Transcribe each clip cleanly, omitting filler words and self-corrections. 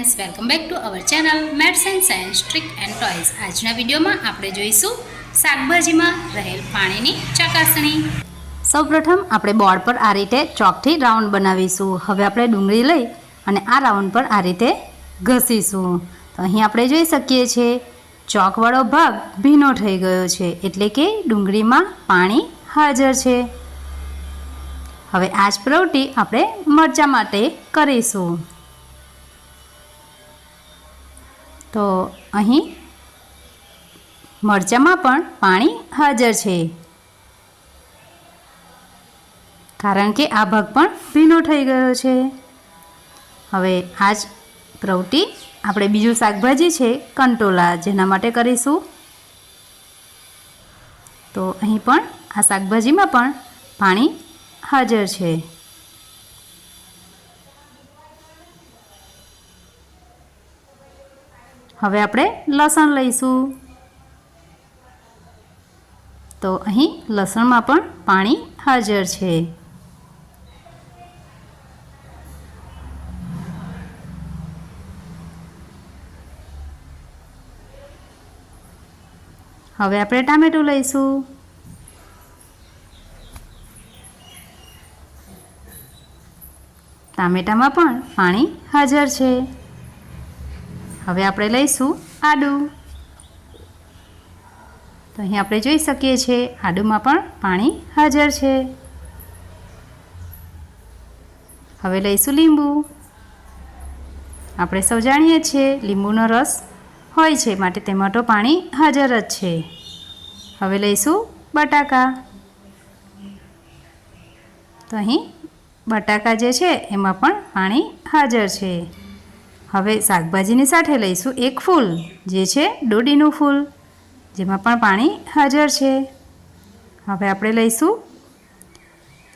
Friends welcome back to our channel maths and science trick and toys. आजना video में आपणे जोईशुं शाकभाजी में रहेल पाणीनी चकासणी। सौप्रथम आपणे बोर्ड पर आ रीते चॉकथी राउंड बनावीशुं। हवे आपणे डુંગળી लई अने आ राउंड पर आ रीते घसीशुं। तो अहीं आपणे जोई शकीए छीए चॉकवाळो भाग भीनो थई गयो छे, एटले के डુંગળીમાં पाणी हाजर छे। हवे आ ज प्रवृत्ति आपणे मरचा माटे करीशुं। तो अहीं मरचामां पण पाणी हाजर छे, कारण के आ भाग पण भीनो थई गयो छे। हवे आ ज प्रवृत्ति आपणे बीजुं शाकभाजी छे कंटोला, जेना माटे करीशुं। तो अहीं पण आ शाकभाजीमां पण पाणी हाजर छे। हवे आपणे लसण लईशुं। तो अहीं लसणमां पण पाणी हाजर छे। हवे आपणे टामेटું लईशुं। टामेटामां पण पाणी हाजर छे। हवे आपणे लईशुं आदુ। तो अहीं आपणे जोई शकीए छीए आदुमां पण पाणी हाजर छे। हवे लईशुं લીંબુ। आपणे सौ जाणीए छीए લીંબુનો रस होय छे, माटे तेमां तो पाणी हाजर ज छे। हवे लईशुं बटाका। तो अहीं बटाका जे छे एमां पण पाणी हाजर छे। हवे शाकभाजीनी साथे लईशुं एक फूल, जे छे डोडीनुं फूल, जेमां पण पाणी हाजर छे। हवे आपणे लईशुं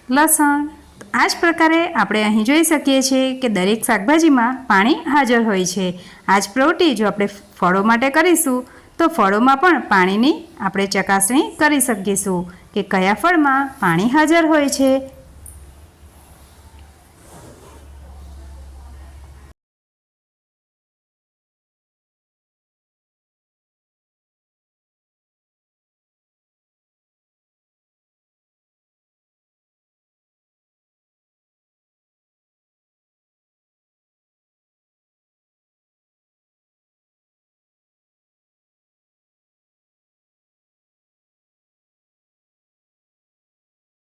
लसण। आ ज प्रकारे आपणे અહીં જોઈ શકીએ છીએ કે દરેક શાકભાજીમાં પાણી હાજર હોય છે। આ જ પ્રવૃત્તિ જો આપણે ફળો માટે કરીશું તો ફળોમાં પણ પાણીની આપણે ચકાસણી કરી શકીશું કે કયા ફળમાં પાણી હાજર હોય છે